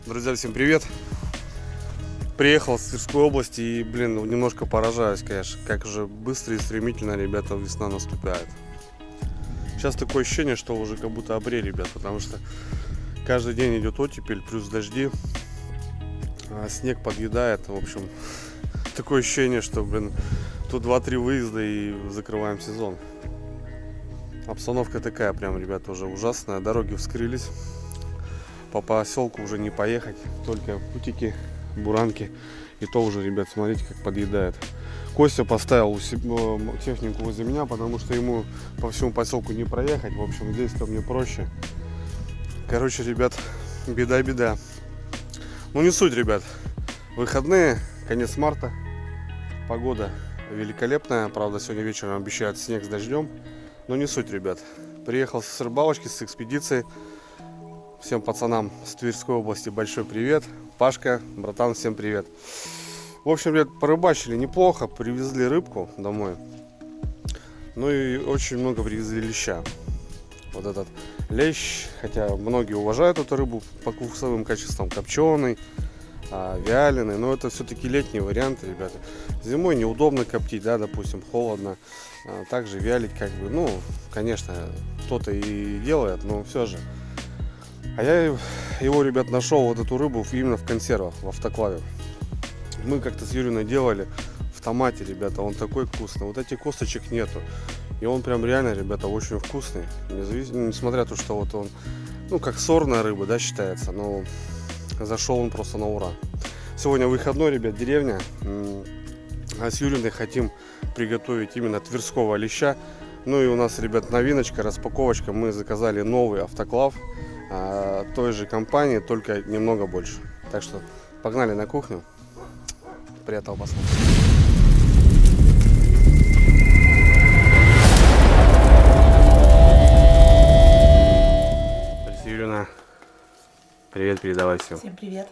Друзья, всем привет! Приехал с Тверской области и, немножко поражаюсь, конечно, как же быстро и стремительно, ребята, весна наступает. Сейчас такое ощущение, что уже как будто апрель, ребят, потому что каждый день идет оттепель, плюс дожди, а снег подъедает, в общем, такое ощущение, что, тут 2-3 выезда и закрываем сезон. Обстановка такая прям, ребята, уже ужасная, дороги вскрылись. По поселку уже не поехать, только путики, буранки. И то уже, ребят, смотрите, как подъедает. Костя поставил технику возле меня, потому что ему по всему поселку не проехать. В общем, здесь-то мне проще. Короче, ребят, беда. Ну, не суть, ребят. Выходные, конец марта. Погода великолепная. Правда, сегодня вечером обещают снег с дождем. Но не суть, ребят. Приехал с рыбалочки, с экспедиции. Всем пацанам с Тверской области большой привет. Пашка, братан, всем привет. В общем, ребят, порыбачили неплохо. Привезли рыбку домой. Ну и очень много привезли леща. Вот этот лещ, хотя многие уважают эту рыбу по вкусовым качествам, копченый, вяленый. Но это все-таки летний вариант, ребята. Зимой неудобно коптить, да, допустим, холодно. Также вялить, конечно, кто-то и делает, но все же. А я его, ребят, нашел, вот эту рыбу, именно в консервах, в автоклаве. Мы как-то с Юриной делали в томате, ребята, он такой вкусный. Вот этих косточек нету. И он прям реально, ребята, очень вкусный. Несмотря на то, что вот он, как сорная рыба, да, считается. Но зашел он просто на ура. Сегодня выходной, ребят, деревня. А с Юриной хотим приготовить именно тверского леща. Ну и у нас, ребят, новиночка, распаковочка. Мы заказали новый автоклав. Той же компании, только немного больше. Так что погнали на кухню. Приятного просмотра. Юрина, привет, передавай всем. Всем привет.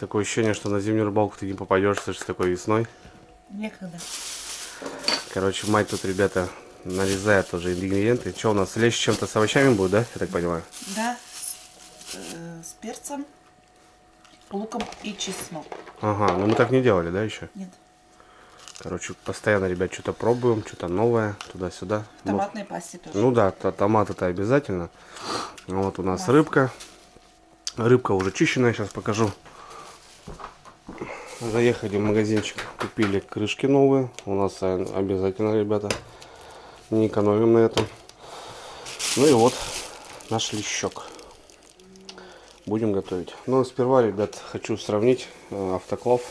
Такое ощущение, что на зимнюю рыбалку ты не попадешь, слышишь, такой весной. Некогда. Короче, мать тут, ребята, нарезает уже ингредиенты. Что у нас, лещ чем-то с овощами будет, да, я так понимаю? Да, с перцем, луком и чеснок. Ага, но мы так не делали, да, еще? Нет. Короче, постоянно, ребят, что-то пробуем, что-то новое, туда-сюда. В томатной пасте тоже. Ну да, томат это обязательно. Вот у нас рыбка. Рыбка уже чищенная, сейчас покажу. Заехали в магазинчик, купили крышки новые. У нас обязательно, ребята, не экономим на этом. Ну и вот наш лещок. Будем готовить. Но сперва, ребят, хочу сравнить автоклав,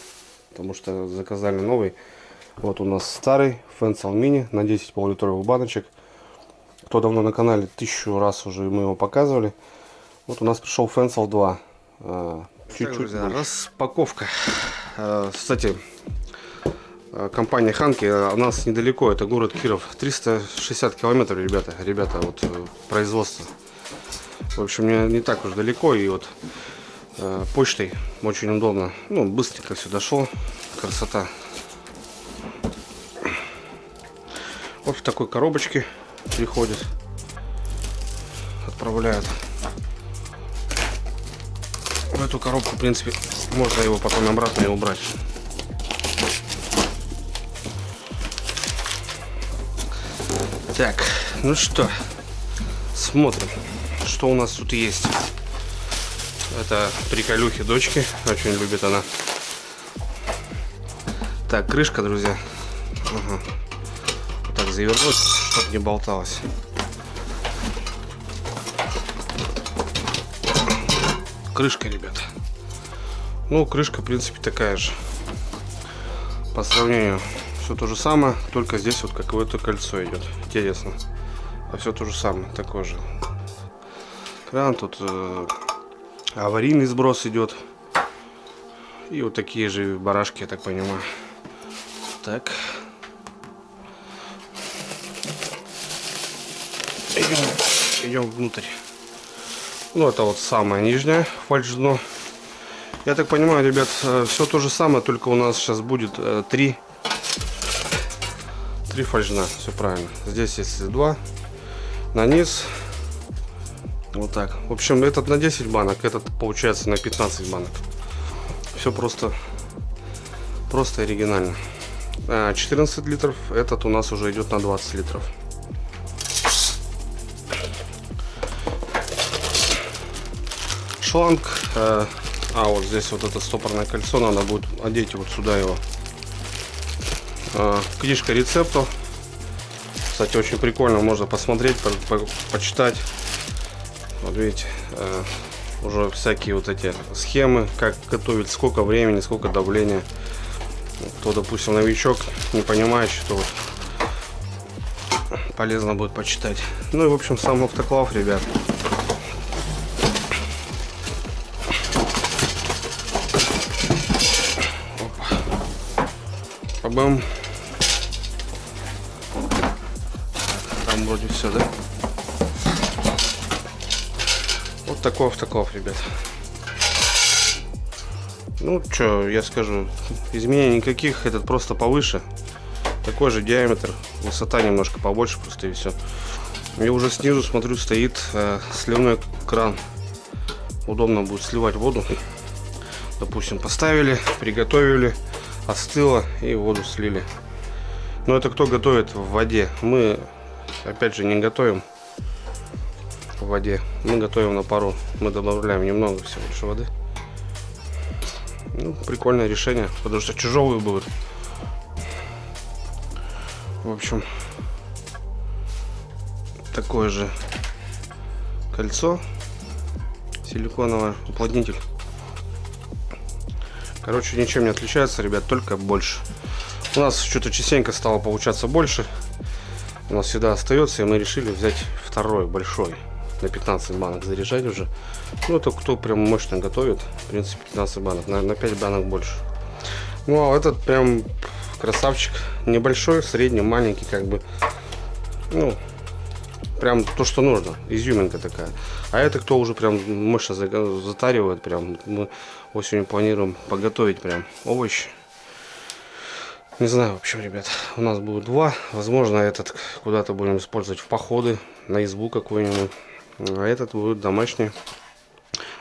потому что заказали новый. Вот у нас старый Фенцел Мини на 10 пол-литровых баночек. Кто давно на канале, 1000 раз уже мы его показывали. Вот у нас пришел Фенцел 2. Чуть-чуть распаковка. Кстати, компания Ханки у нас недалеко, это город Киров. 360 километров, ребята, вот производство. В общем, не так уж далеко, и вот почтой очень удобно. Быстренько все дошло. Красота. Вот в такой коробочке приходит. Отправляют. В эту коробку, в принципе, можно его потом обратно и убрать. Так, ну что, смотрим, что у нас тут есть. Это приколюхи дочки, очень любит она. Так, крышка, друзья. Ага. Вот так завернуть, чтобы не болталось. Крышка, ребята. Крышка, в принципе, такая же. По сравнению, все то же самое, только здесь вот какое-то кольцо идет. Интересно. А все то же самое, такое же. Кран, тут аварийный сброс идет. И вот такие же барашки, я так понимаю. Так. Идем внутрь. Это вот самое нижнее фальш-дно. Я так понимаю, ребят, все то же самое, только у нас сейчас будет 3 фальш-дна. Все правильно. Здесь есть 2 на низ, Вот так. В общем, этот на 10 банок, этот получается на 15 банок. Все просто оригинально. 14 литров, этот у нас уже идет на 20 литров. Шланг, вот здесь вот это стопорное кольцо, надо будет одеть вот сюда его. Книжка рецептов, кстати, очень прикольно, можно посмотреть, почитать. Вот видите, уже всякие вот эти схемы, как готовить, сколько времени, сколько давления. Кто, допустим, новичок, не понимающий, то вот полезно будет почитать. Ну и в общем сам автоклав, ребят. Бам. Там вроде все, да? Вот такой автоклав, ребят. Ну, что я скажу, изменений никаких, этот просто повыше. Такой же диаметр, высота немножко побольше просто и все. И уже снизу, смотрю, стоит сливной кран. Удобно будет сливать воду. Допустим, поставили, приготовили, остыло и воду слили. Но это кто готовит в воде? Мы, опять же, не готовим в воде. Мы готовим на пару. Мы добавляем немного всего лишь воды. Ну, прикольное решение, потому что тяжелые будут. В общем, такое же кольцо силиконовое, уплотнитель. Короче, ничем не отличается, ребят, только больше. У нас что-то частенько стало получаться больше. У нас всегда остается, и мы решили взять второй большой. На 15 банок заряжать уже. Ну, это кто прям мощно готовит. В принципе, 15 банок. На 5 банок больше. Ну, а этот прям красавчик. Небольшой, средний, маленький, как бы. Ну, прям то, что нужно. Изюминка такая. А это кто уже прям мощно затаривает. Прям мы осенью планируем поготовить прям овощи. Не знаю, в общем, ребят. У нас будет два. Возможно, этот куда-то будем использовать в походы. На избу какую-нибудь. А этот будет домашний.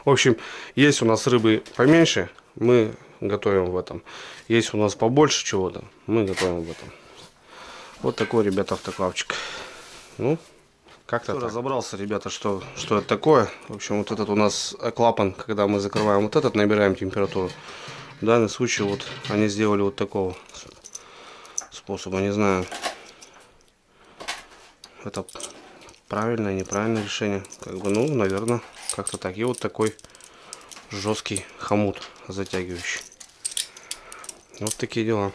В общем, есть у нас рыбы поменьше, мы готовим в этом. Есть у нас побольше чего-то, мы готовим в этом. Вот такой, ребята, автоклавчик. Ну, как-то разобрался, ребята, что это такое. В общем, вот этот у нас клапан, когда мы закрываем вот этот, набираем температуру. В данном случае вот они сделали вот такого способа, не знаю. Это правильное, неправильное решение. Как бы, ну, наверное, как-то так. И вот такой жесткий хомут затягивающий. Вот такие дела.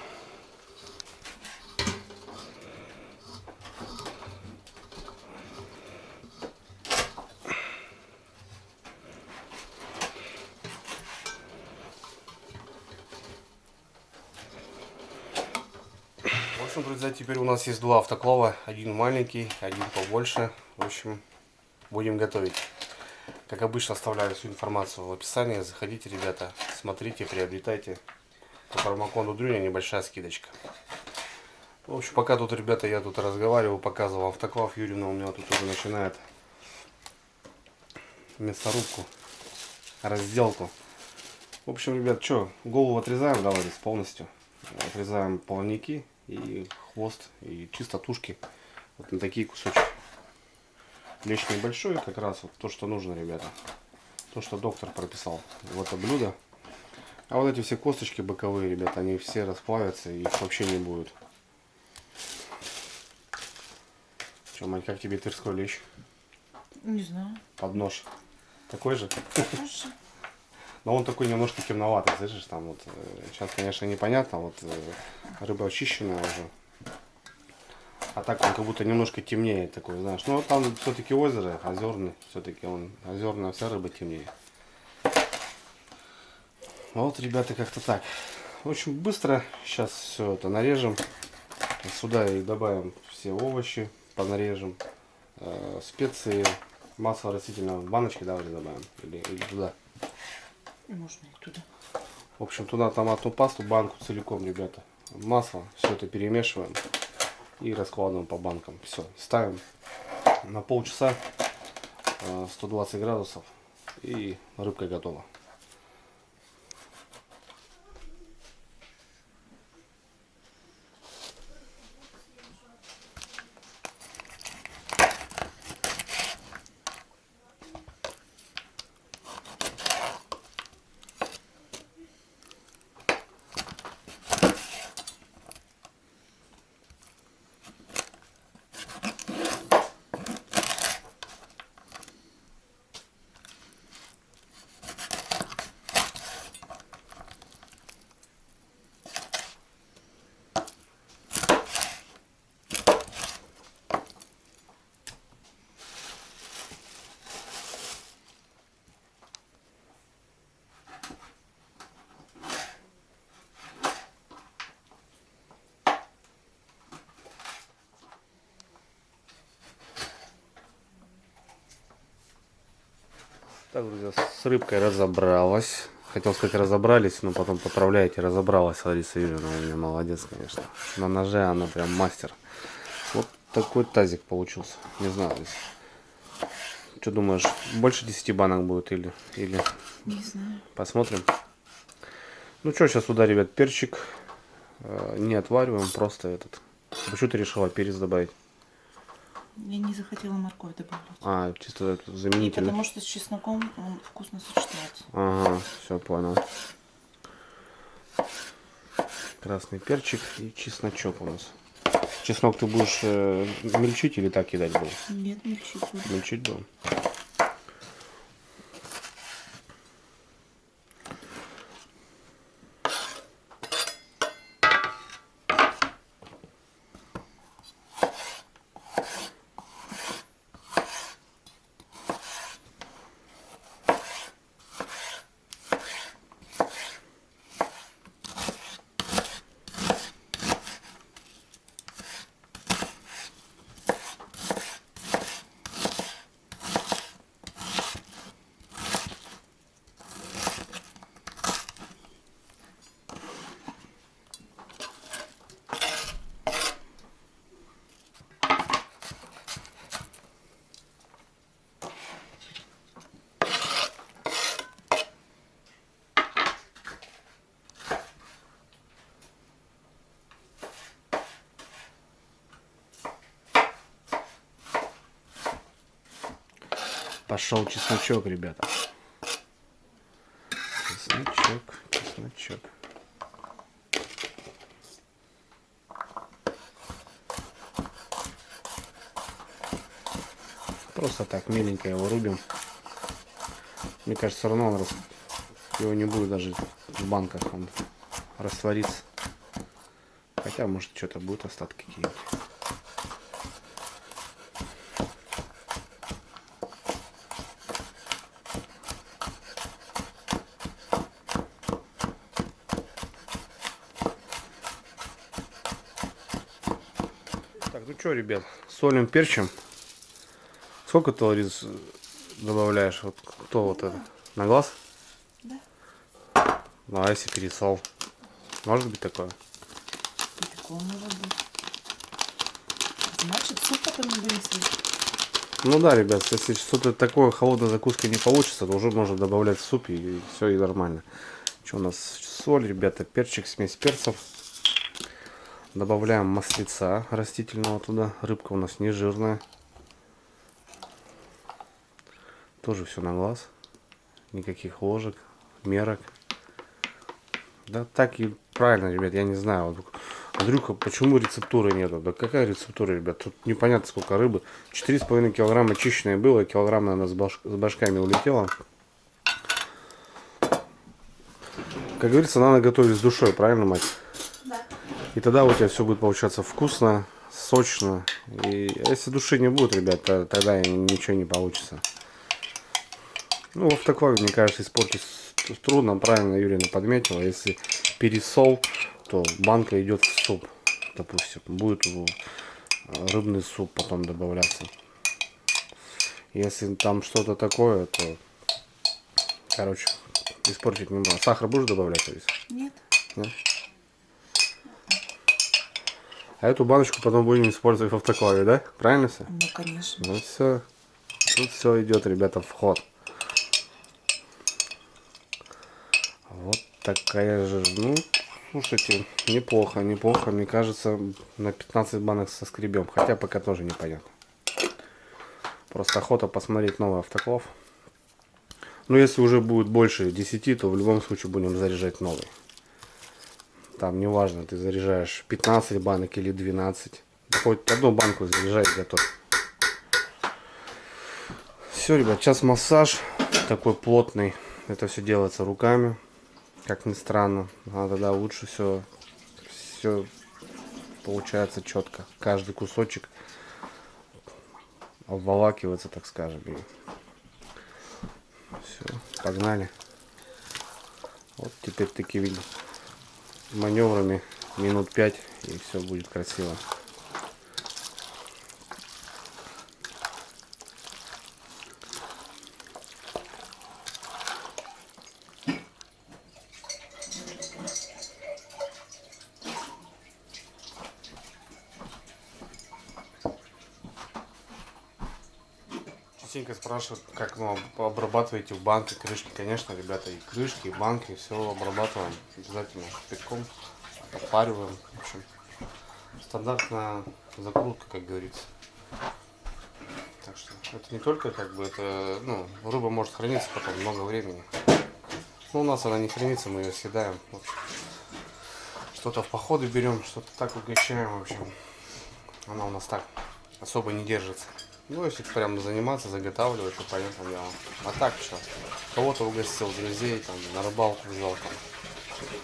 В общем, друзья, теперь у нас есть два автоклава. Один маленький, один побольше. В общем, будем готовить. Как обычно, оставляю всю информацию в описании. Заходите, ребята, смотрите, приобретайте. По промокоду Дрюня небольшая скидочка. В общем, пока тут, ребята, я тут разговариваю, показывал автоклав. Юрьевна у меня тут уже начинает мясорубку, разделку. В общем, ребят, что, голову отрезаем, давайте полностью. Отрезаем плавники и хвост, и чисто тушки. Вот на такие кусочки. Лещ небольшой, как раз вот то, что нужно, ребята. То, что доктор прописал в это блюдо. А вот эти все косточки боковые, ребята, они все расплавятся, и их вообще не будет. Че, мать, как тебе тырской лещ? Не знаю. Под нож. Такой же? Хорошо. Но он такой немножко темноватый, слышишь, там вот. Сейчас, конечно, непонятно, вот рыба очищенная уже. А так он как будто немножко темнее такой, знаешь. Но там все-таки озеро, озерный, все-таки он, озерная вся рыба темнее. Вот, ребята, как-то так. В общем, быстро сейчас все это нарежем. Сюда и добавим все овощи, понарежем. Специи, масло растительное в баночке, давайте добавим. Или туда. Можно и туда. В общем, туда томатную пасту, банку целиком, ребята. Масло, все это перемешиваем. И раскладываем по банкам. Все, ставим на полчаса. 120 градусов, и рыбка готова. Так, друзья, с рыбкой разобралась. Хотел сказать разобрались, но потом поправляете, разобралась Лариса Юрьевна. У меня молодец, конечно. На ноже она прям мастер. Вот такой тазик получился. Не знаю. Что думаешь, больше 10 банок будет или Не знаю. посмотрим. Ну что, сейчас сюда, ребят, перчик. Не отвариваем, просто этот. Почему ты решила перец добавить? Я не захотела морковь добавлять. А, чисто это И заменитель. потому что с чесноком он вкусно сочетается. Ага, все понял. Красный перчик и чесночок у нас. Чеснок ты будешь мельчить или так кидать будешь? Нет, не чуть. Мельчить будем. Пошел чесночок, ребята. Чесночок. Просто так миленько его рубим. Мне кажется, все равно он его не будет даже в банках, он растворится. Хотя, может, что-то будет, остатки какие-нибудь. Так, ну что, ребят, солим, перчим. Сколько ты, Ларис, добавляешь? Вот кто вот это? На глаз? Да. Ну, а если пересол? Может быть такое? И такое может быть. Значит, суп потом не будем слить. Ну да, ребят, если что-то такое холодной закуской не получится, то уже можно добавлять в суп и все, и нормально. Что у нас? Соль, ребята, перчик, смесь перцев. Добавляем маслица растительного туда. Рыбка у нас не жирная. Тоже все на глаз. Никаких ложек, мерок. Да так и правильно, ребят, я не знаю. Вот, Андрюха, почему рецептуры нету? Да какая рецептура, ребят? Тут непонятно сколько рыбы. 4,5 килограмма чищенной было, килограмм, наверное, с башками улетело. Как говорится, надо готовить с душой, правильно, мать? Да. И тогда у тебя все будет получаться вкусно, сочно. И если души не будет, ребят, тогда ничего не получится. Ну, вот такой, мне кажется, испортить трудно. Правильно Юрина подметила. Если пересол, то банка идет в суп. Допустим, будет рыбный суп потом добавляться. Если там что-то такое, то, короче, испортить не можно. Сахар будешь добавлять, Алис? Нет. Нет? А эту баночку потом будем использовать в автоклаве, да? Правильно все? Ну, конечно. Ну все. Тут все идет, ребята, в ход. Вот такая же, ну, слушайте, неплохо, неплохо. Мне кажется, на 15 банок соскребем. Хотя пока тоже непонятно. Просто охота посмотреть новый автоклав. Но если уже будет больше 10, то в любом случае будем заряжать новый. Там неважно, ты заряжаешь 15 банок или 12. Хоть одну банку заряжай, готов. Все, ребят, сейчас массаж такой плотный. Это все делается руками. Как ни странно. А тогда лучше все получается четко. Каждый кусочек обволакивается, так скажем. Все, погнали. Вот теперь такими маневрами минут 5 и все будет красиво. Частенько спрашивают, как обрабатываете в банке крышки. Конечно, ребята, и крышки, и банки, все обрабатываем обязательно кипятком, опариваем. В общем, стандартная закрутка, как говорится. Так что это не только как бы это, ну, рыба может храниться потом много времени. Но у нас она не хранится, мы ее съедаем. Что-то в походы берем, что-то так угощаем. В общем, она у нас так особо не держится. Ну, если прям заниматься, заготавливать, то понятно дело. А так что? Кого-то угостил, друзей, там, на рыбалку взял там.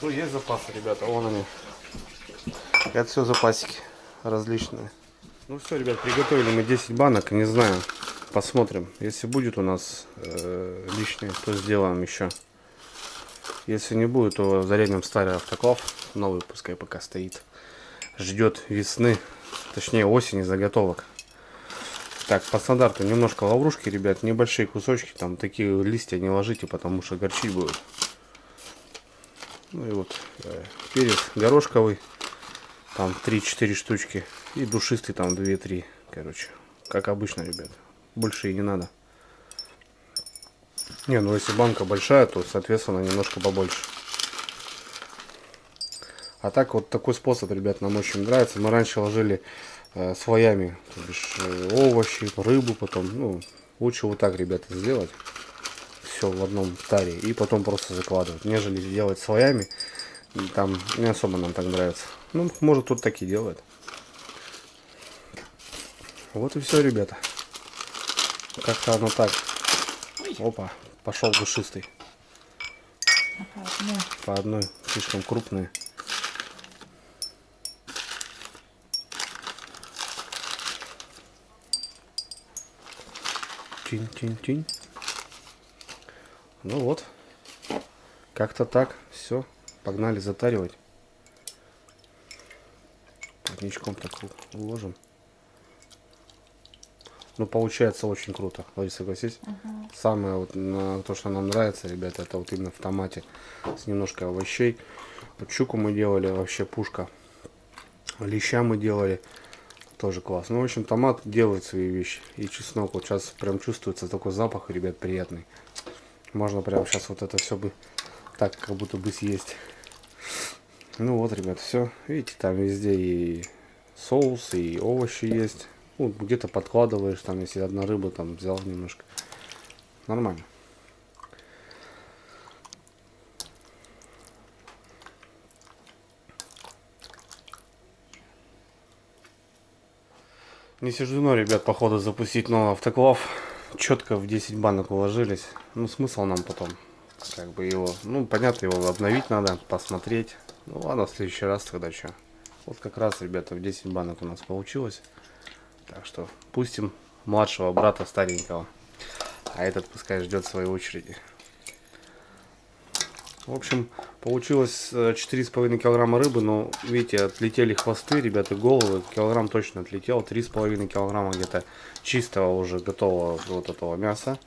Ну, есть запасы, ребята, вон они. Это все запасики различные. Ну все, ребят, приготовили мы 10 банок, не знаю. Посмотрим. Если будет у нас лишнее, то сделаем еще. Если не будет, то зарядим старый автоклав. Новый пускай пока стоит. Ждет весны, точнее осени заготовок. Так, по стандарту немножко лаврушки, ребят, небольшие кусочки, там такие листья не ложите, потому что горчить будет. Ну и вот перец горошковый, там 3-4 штучки, и душистый там 2-3, короче, как обычно, ребят, больше и не надо. Не, ну если банка большая, то соответственно немножко побольше. А так вот такой способ, ребят, нам очень нравится. Мы раньше ложили слоями, то бишь, овощи, рыбу потом. Ну, лучше вот так, ребята, сделать. Все в одном таре. И потом просто закладывать. Нежели делать слоями. Там не особо нам так нравится. Ну, может, тут так и делает. Вот и все, ребята. Как-то оно так. Опа, пошел душистый. По одной, слишком крупные. Тинь-тинь-тинь. Ну вот. Как-то так. Все. Погнали затаривать. Плотничком так уложим. Ну, получается очень круто. Лариса, согласись? Самое вот, то, что нам нравится, ребята, это вот именно в томате. С немножко овощей. Вот щуку мы делали, вообще пушка. Леща мы делали. Тоже класс. Ну, в общем, томат делает свои вещи. И чеснок. Вот сейчас прям чувствуется такой запах, ребят, приятный. Можно прям сейчас вот это все бы так, как будто бы съесть. Ну вот, ребят, все. Видите, там везде и соус, и овощи есть. Ну, где-то подкладываешь, там, если одна рыба, там, взял немножко. Нормально. Не суждено, ребят, походу запустить новый автоклав. Четко в 10 банок уложились. Ну, смысл нам потом, как бы его, ну, понятно, его обновить надо, посмотреть. Ну, ладно, в следующий раз тогда что. Вот как раз, ребята, в 10 банок у нас получилось. Так что пустим младшего брата старенького. А этот пускай ждет своей очереди. В общем, получилось 4,5 килограмма рыбы, но, видите, отлетели хвосты, ребята, головы, килограмм точно отлетел, 3,5 килограмма где-то чистого уже готового вот этого мяса.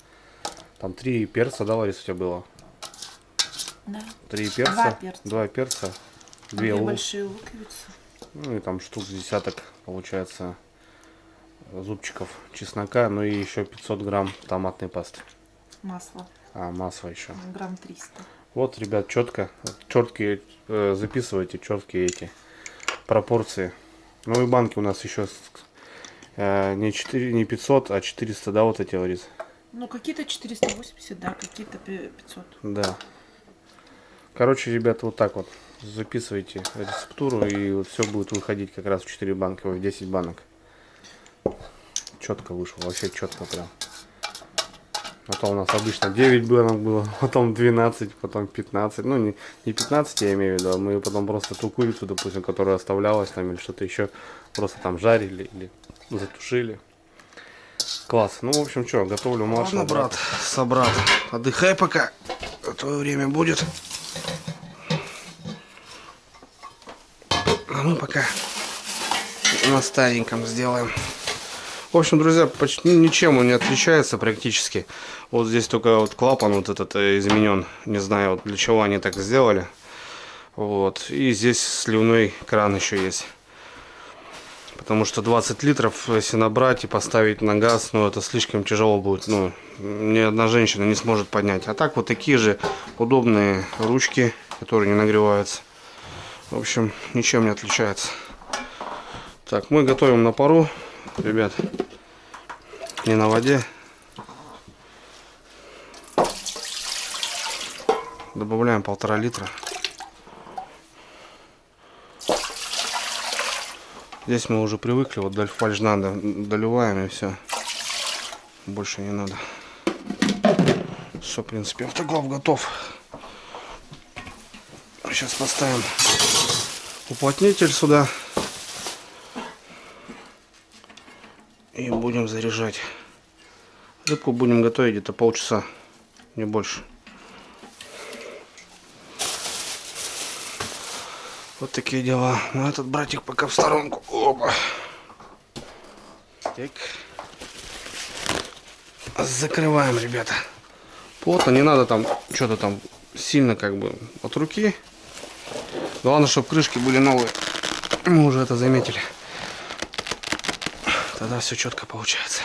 Там 3 перца, да, Лариса, у тебя было? Да. 3 перца, 2 перца. 2 перца, 2 большие луковицы. ну и там штук с десяток, получается, зубчиков чеснока, ну и еще 500 грамм томатной пасты. Масло. Масло еще. Грамм 300. Вот, ребят, четкие, записывайте четкие эти пропорции. Ну и банки у нас еще не 500, а 400, да, вот эти, Лариса? Ну, какие-то 480, да, какие-то 500. Да. Короче, ребята, вот так вот записывайте рецептуру, и вот все будет выходить как раз в 4 банки, ой, в 10 банок. Четко вышло, вообще четко прям. А то у нас обычно 9 банок было, потом 12, потом 15. Ну, не 15 я имею в виду, а мы потом просто ту курицу, допустим, которая оставлялась там или что-то еще, просто там жарили или затушили. Класс. Ну, в общем, что, готовлю марш. Ладно, брат, собрат, отдыхай пока, а твое время будет. А мы пока на стареньком сделаем. В общем, друзья, почти ничем он не отличается практически. Вот здесь только вот клапан вот этот изменен. Не знаю, вот для чего они так сделали. Вот. И здесь сливной кран еще есть. Потому что 20 литров, если набрать и поставить на газ, ну это слишком тяжело будет. Ну, ни одна женщина не сможет поднять. А так вот такие же удобные ручки, которые не нагреваются. В общем, ничем не отличается. Так, мы готовим на пару, ребят, не на воде. Добавляем 1,5 литра. Здесь мы уже привыкли, вот фольжна доливаем и все. Больше не надо. Все, в принципе, автоклав готов. Сейчас поставим уплотнитель сюда. И будем заряжать. Рыбку будем готовить где-то полчаса, не больше. Вот такие дела. Ну, этот братик пока в сторонку. Опа. Так. Закрываем, ребята. Плотно, не надо там что-то там сильно как бы от руки. Главное, чтобы крышки были новые. Мы уже это заметили. Тогда все четко получается.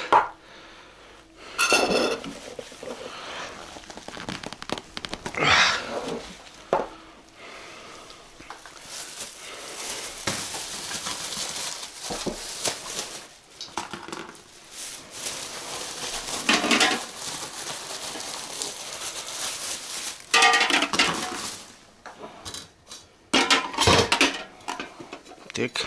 Так.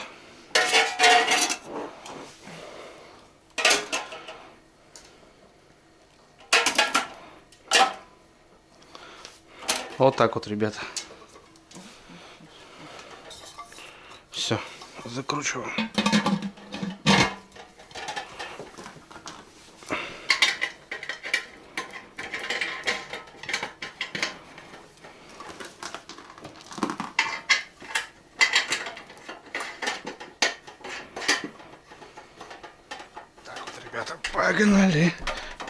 Вот так вот, ребята. Все, закручиваем. Так вот, ребята, погнали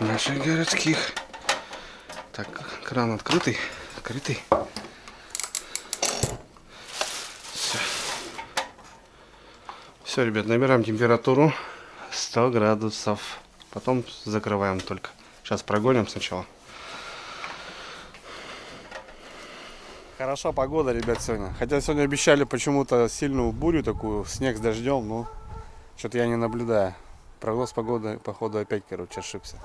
наших городских. Так, кран открытый. Открытый. Все, ребят, набираем температуру 100 градусов. Потом закрываем только. Сейчас прогоним сначала. Хороша погода, ребят, сегодня. Хотя сегодня обещали почему-то сильную бурю такую, снег с дождем, но что-то я не наблюдаю. Прогноз погоды, походу, опять, короче, ошибся.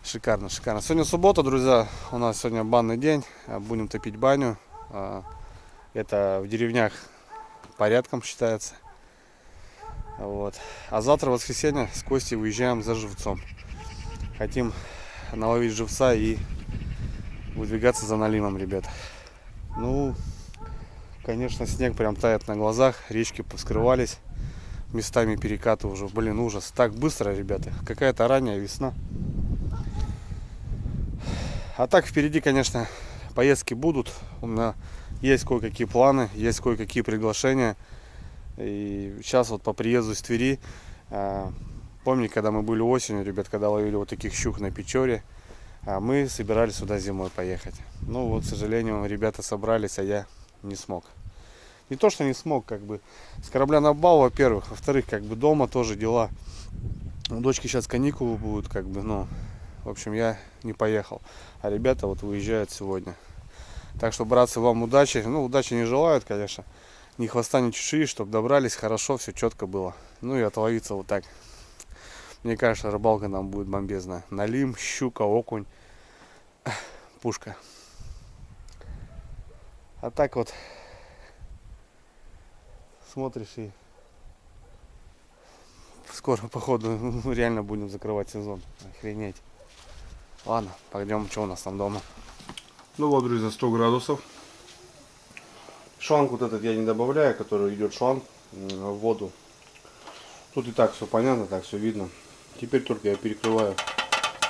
Шикарно, шикарно. Сегодня суббота, друзья. У нас сегодня банный день. Будем топить баню. Это в деревнях порядком считается. Вот. А завтра, воскресенье, с Костей выезжаем за живцом. Хотим наловить живца и выдвигаться за налимом, ребят. Ну, конечно, снег прям тает на глазах. Речки поскрывались. Местами перекаты уже. Блин, ужас. Так быстро, ребята. Какая-то ранняя весна. А так впереди, конечно, поездки будут. У меня есть кое-какие планы, есть кое-какие приглашения. И сейчас вот по приезду из Твери, помните, когда мы были осенью, ребят, когда ловили вот таких щук на Печоре, мы собирались сюда зимой поехать. Ну вот, к сожалению, ребята собрались, а я не смог. не то, что не смог, как бы, с корабля на бал, во-первых. Во-вторых, как бы, дома тоже дела. У дочки сейчас каникулы будут, как бы, ну, в общем, я не поехал. А ребята вот выезжают сегодня. Так что, братцы, вам удачи. Ну, удачи не желают, конечно. Ни хвоста, ни чешуи, чтобы добрались хорошо, все четко было. Ну и отловиться вот так. Мне кажется, рыбалка нам будет бомбезная. Налим, щука, окунь, пушка. А так вот смотришь и скоро, походу, реально будем закрывать сезон. Охренеть. Ладно, пойдем, что у нас там дома. Ну вот, друзья, 100 градусов. Шланг вот этот я не добавляю, который идет шланг в воду. Тут и так все понятно, так все видно. Теперь только я перекрываю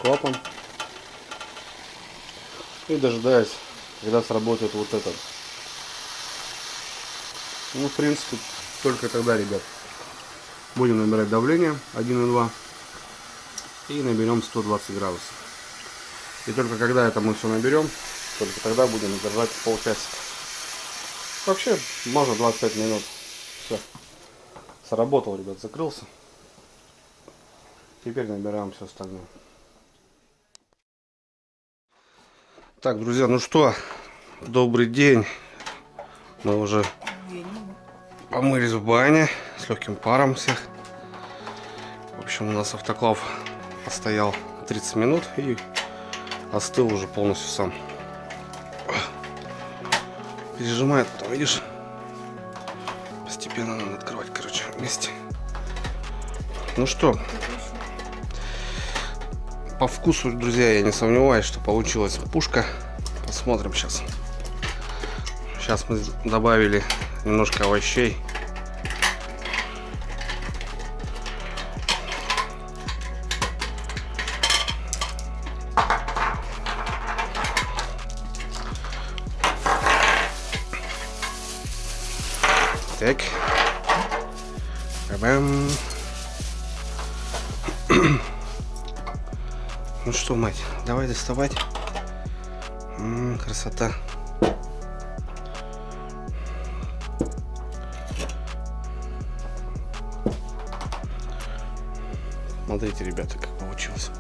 клапан и дожидаюсь, когда сработает вот этот. Ну, в принципе, только тогда, ребят, будем набирать давление 1,2 и наберем 120 градусов. И только когда это мы все наберем, только тогда будем держать полчасика. Вообще, можно 25 минут. Все. Сработал, ребят, закрылся. Теперь набираем все остальное. Так, друзья, ну что, добрый день. Мы уже помылись в бане с легким паром всех. В общем, у нас автоклав постоял 30 минут и остыл уже полностью сам. Пережимает, потом, видишь, постепенно надо открывать, короче, вместе. Ну что, по вкусу, друзья, я не сомневаюсь, что получилась пушка. Посмотрим сейчас. Сейчас мы добавили немножко овощей. Так. Бам. Ну что, мать, давай доставать. Красота. Смотрите, ребята, как получилось.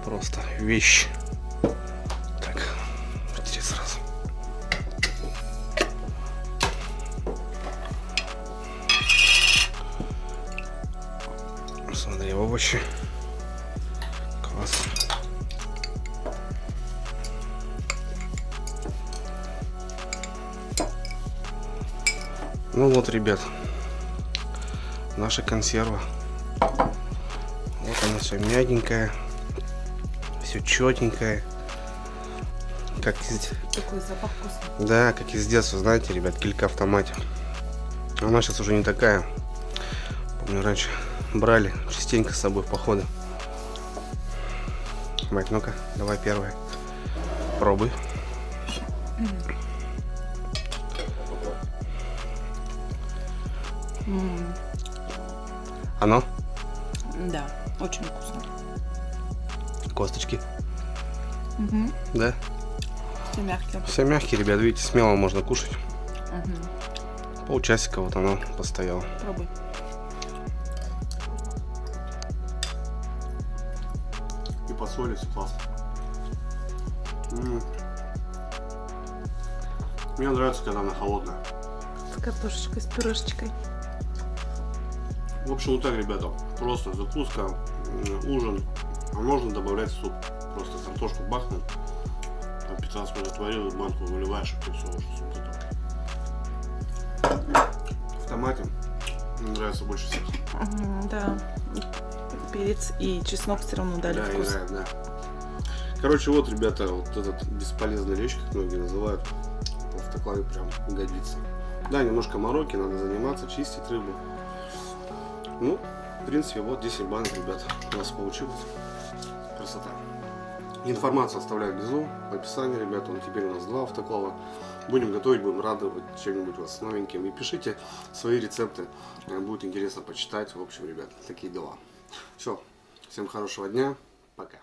Просто вещь. Так, протри сразу. Смотри, овощи. Класс. Ну вот, ребят, наша консерва. Вот она все мягенькая, все четенькое. Как из... Такой запах вкусный. Да, как из детства, знаете, ребят, килька в автомате. Она сейчас уже не такая. Помню, раньше брали частенько с собой в походы. Мать, ну-ка, давай первое. Пробуй. Оно? Да, очень вкусно. Косточки. Угу. Да? Все мягкие. Все мягкие, ребят, видите, смело можно кушать. Угу. Полчасика вот оно постояло. Пробуй. И посолись, классно. Мне нравится, когда она холодная. С картошечкой, с пюрешечкой. В общем, вот так, ребята, просто закуска, ужин, а можно добавлять суп. Просто картошку бахнул, там 15 минут варил, в банку выливаешь, и все, уже суп готов. В томате мне нравится больше всех. Да, перец и чеснок все равно дали Да, вкус. играет, да. Короче, вот, ребята, вот этот бесполезный лещ, как многие называют, в автоклаве прям годится. Да, немножко мороки, надо заниматься, чистить рыбу. Ну, в принципе, вот 10 банок, ребят, у нас получилось. Красота. Информацию оставляю внизу, в описании, ребята. Теперь у нас 2 автоклава. Будем готовить, будем радовать чем-нибудь вас новеньким. И пишите свои рецепты, будет интересно почитать. В общем, ребят, такие дела. Все, всем хорошего дня, пока.